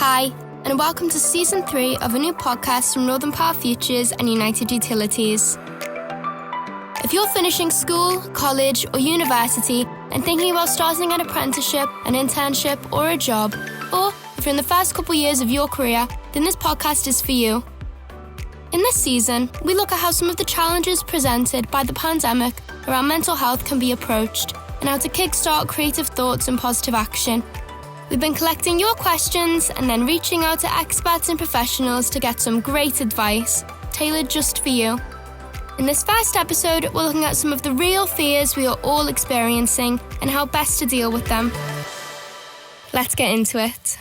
Hi, and welcome to Season 3 of a new podcast from Northern Power Futures and United Utilities. If you're finishing school, college or university and thinking about starting an apprenticeship, an internship or a job, or if you're in the first couple years of your career, then this podcast is for you. In this season, we look at how some of the challenges presented by the pandemic around mental health can be approached and how to kickstart creative thoughts and positive action. We've been collecting your questions and then reaching out to experts and professionals to get some great advice, tailored just for you. In this first episode, we're looking at some of the real fears we are all experiencing and how best to deal with them. Let's get into it.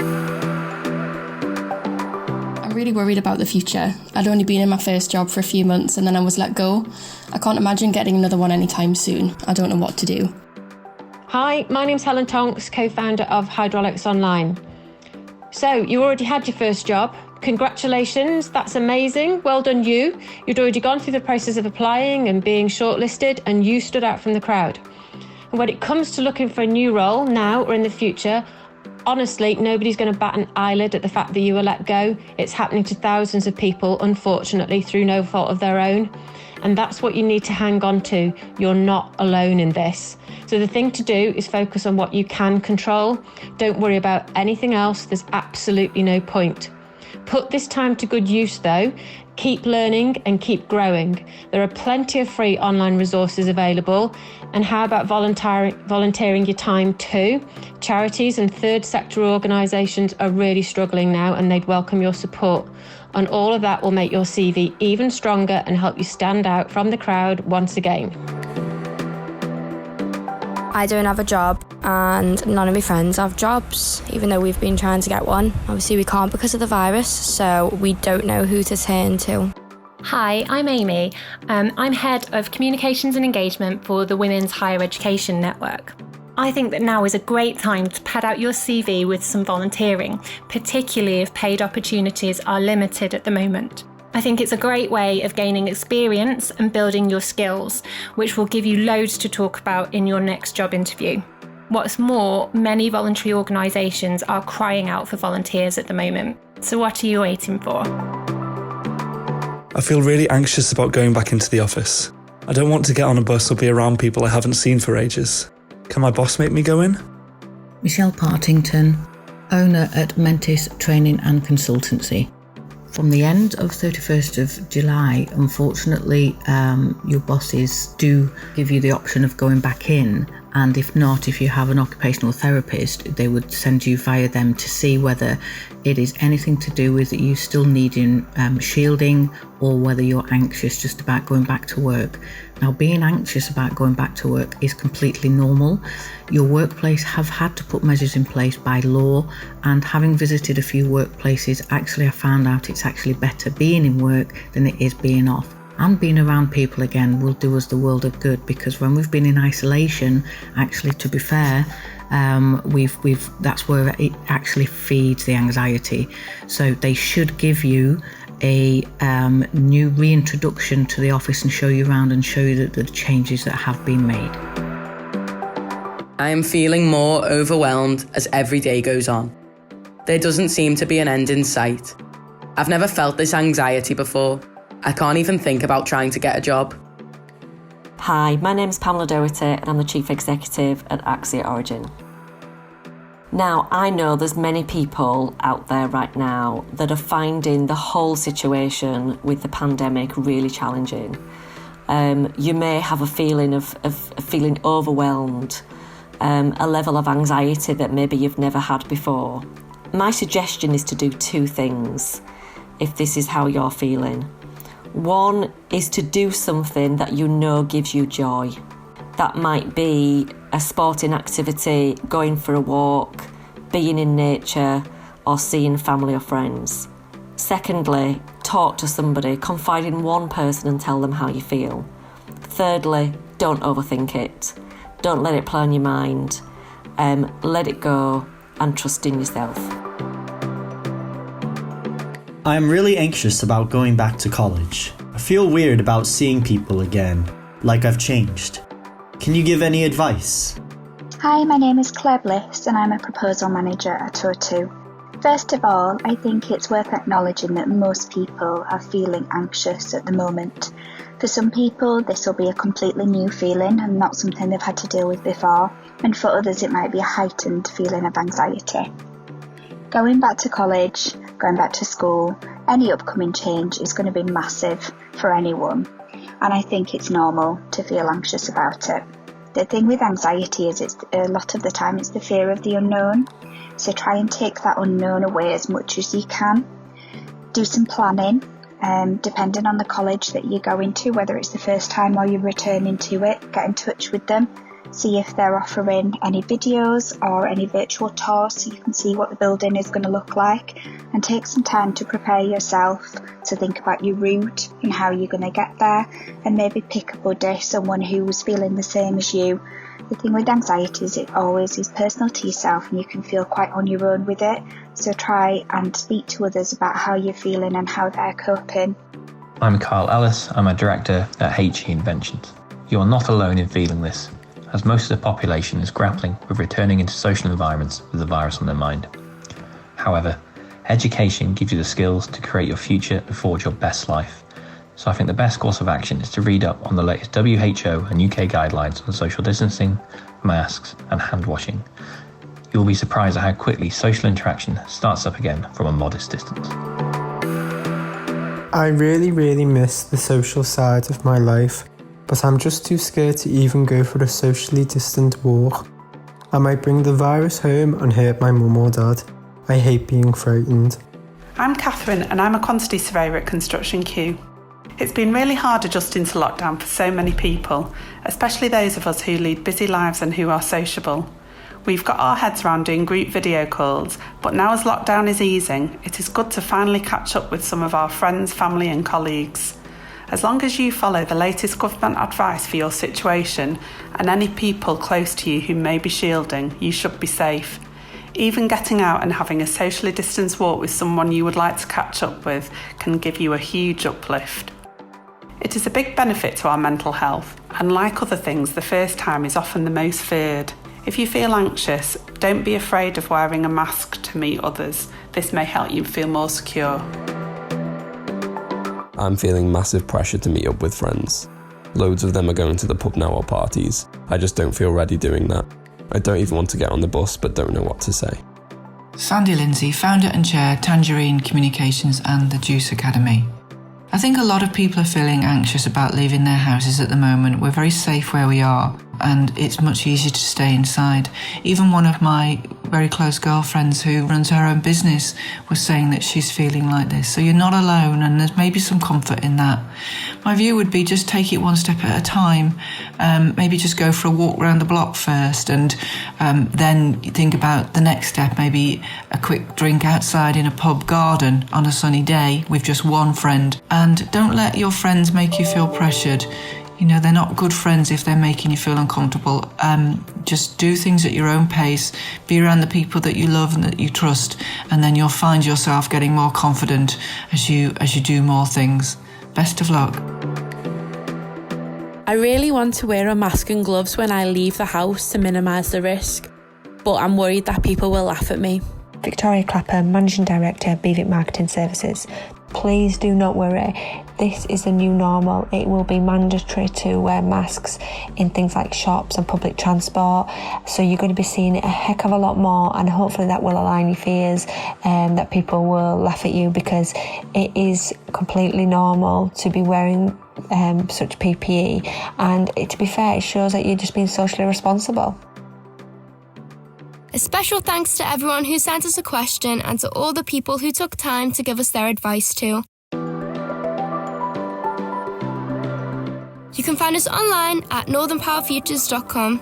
I'm really worried about the future. I'd only been in my first job for a few months and then I was let go. I can't imagine getting another one anytime soon. I don't know what to do. Hi, my name's Helen Tonks, co-founder of Hydraulics Online. So, you already had your first job. Congratulations, that's amazing. Well done you. You'd already gone through the process of applying and being shortlisted and you stood out from the crowd. And when it comes to looking for a new role now or in the future, honestly, nobody's going to bat an eyelid at the fact that you were let go. It's happening to thousands of people, unfortunately, through no fault of their own. And that's what you need to hang on to. You're not alone in this. So the thing to do is focus on what you can control. Don't worry about anything else. There's absolutely no point. Put this time to good use though. Keep learning and keep growing. There are plenty of free online resources available. And how about volunteering your time too? Charities and third sector organisations are really struggling now and they'd welcome your support. And all of that will make your CV even stronger and help you stand out from the crowd once again. I don't have a job and none of my friends have jobs, even though we've been trying to get one. Obviously we can't because of the virus, so we don't know who to turn to. Hi, I'm Amy. I'm Head of Communications and Engagement for the Women's Higher Education Network. I think that now is a great time to pad out your CV with some volunteering, particularly if paid opportunities are limited at the moment. I think it's a great way of gaining experience and building your skills, which will give you loads to talk about in your next job interview. What's more, many voluntary organisations are crying out for volunteers at the moment. So what are you waiting for? I feel really anxious about going back into the office. I don't want to get on a bus or be around people I haven't seen for ages. Can my boss make me go in? Michelle Partington, owner at Mentis Training and Consultancy. From the end of 31st of July, unfortunately, your bosses do give you the option of going back in. And if not, if you have an occupational therapist, they would send you via them to see whether it is anything to do with you still needing shielding or whether you're anxious just about going back to work. Now, being anxious about going back to work is completely normal. Your workplace have had to put measures in place by law, and having visited a few workplaces, actually I found out it's actually better being in work than it is being off. And being around people again will do us the world of good, because when we've been in isolation, actually, to be fair, that's where it actually feeds the anxiety. So they should give you a new reintroduction to the office and show you around and show you the changes that have been made. I am feeling more overwhelmed as every day goes on. There doesn't seem to be an end in sight. I've never felt this anxiety before. I can't even think about trying to get a job. Hi, my name's Pamela Doherty and I'm the Chief Executive at Axia Origin. Now, I know there's many people out there right now that are finding the whole situation with the pandemic really challenging. You may have a feeling of feeling overwhelmed, a level of anxiety that maybe you've never had before. My suggestion is to do two things if this is how you're feeling. One is to do something that you know gives you joy. That might be a sporting activity, going for a walk, being in nature, or seeing family or friends. Secondly, talk to somebody, confide in one person and tell them how you feel. Thirdly, don't overthink it. Don't let it play on your mind. Let it go and trust in yourself. I'm really anxious about going back to college. I feel weird about seeing people again, like I've changed. Can you give any advice? Hi, my name is Claire Bliss and I'm a proposal manager at O2. First of all, I think it's worth acknowledging that most people are feeling anxious at the moment. For some people, this will be a completely new feeling and not something they've had to deal with before, and for others it might be a heightened feeling of anxiety. Going back to college, going back to school, any upcoming change is going to be massive for anyone, and I think it's normal to feel anxious about it. The thing with anxiety is a lot of the time it's the fear of the unknown, so try and take that unknown away as much as you can. Do some planning, depending on the college that you go into, whether it's the first time or you're returning to it, get in touch with them. See if they're offering any videos or any virtual tours so you can see what the building is going to look like, and take some time to prepare yourself to think about your route and how you're going to get there, and maybe pick a buddy, someone who's feeling the same as you. The thing with anxiety is it always is personal to yourself and you can feel quite on your own with it, so try and speak to others about how you're feeling and how they're coping. I'm Carl Ellis, I'm a director at HE Inventions. You are not alone in feeling this, as most of the population is grappling with returning into social environments with the virus on their mind. However, education gives you the skills to create your future and forge your best life. So I think the best course of action is to read up on the latest WHO and UK guidelines on social distancing, masks and hand washing. You will be surprised at how quickly social interaction starts up again from a modest distance. I really miss the social side of my life, but I'm just too scared to even go for a socially distant walk. I might bring the virus home and hurt my mum or dad. I hate being frightened. I'm Catherine and I'm a quantity surveyor at Construction Q. It's been really hard adjusting to lockdown for so many people, especially those of us who lead busy lives and who are sociable. We've got our heads around doing group video calls, but now as lockdown is easing, it is good to finally catch up with some of our friends, family and colleagues. As long as you follow the latest government advice for your situation and any people close to you who may be shielding, you should be safe. Even getting out and having a socially distanced walk with someone you would like to catch up with can give you a huge uplift. It is a big benefit to our mental health, and like other things, the first time is often the most feared. If you feel anxious, don't be afraid of wearing a mask to meet others. This may help you feel more secure. I'm feeling massive pressure to meet up with friends. Loads of them are going to the pub now or parties. I just don't feel ready doing that. I don't even want to get on the bus but don't know what to say. Sandy Lindsay, founder and chair, Tangerine Communications and the Juice Academy. I think a lot of people are feeling anxious about leaving their houses at the moment. We're very safe where we are and it's much easier to stay inside. Even one of my very close girlfriends who runs her own business was saying that she's feeling like this. So you're not alone and there's maybe some comfort in that. My view would be just take it one step at a time. Maybe just go for a walk around the block first and then think about the next step, maybe a quick drink outside in a pub garden on a sunny day with just one friend. And don't let your friends make you feel pressured. You know, they're not good friends if they're making you feel uncomfortable. Just do things at your own pace, be around the people that you love and that you trust, and then you'll find yourself getting more confident as you do more things. Best of luck. I really want to wear a mask and gloves when I leave the house to minimise the risk, but I'm worried that people will laugh at me. Victoria Clapper, Managing Director, Beavic Marketing Services. Please do not worry. This is the new normal. It will be mandatory to wear masks in things like shops and public transport. So you're going to be seeing it a heck of a lot more, and hopefully that will align your fears and that people will laugh at you, because it is completely normal to be wearing such PPE. And to be fair, it shows that you're just being socially responsible. A special thanks to everyone who sent us a question and to all the people who took time to give us their advice too. You can find us online at northernpowerfutures.com.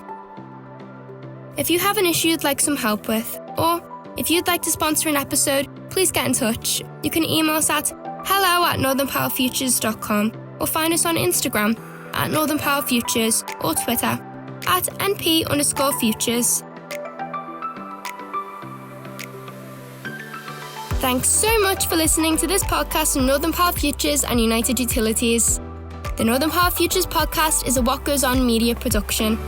If you have an issue you'd like some help with, or if you'd like to sponsor an episode, please get in touch. You can email us at hello@northernpowerfutures.com or find us on Instagram at northernpowerfutures or Twitter at @NP_futures. Thanks so much for listening to this podcast from Northern Power Futures and United Utilities. The Northern Power Futures podcast is a What Goes On media production.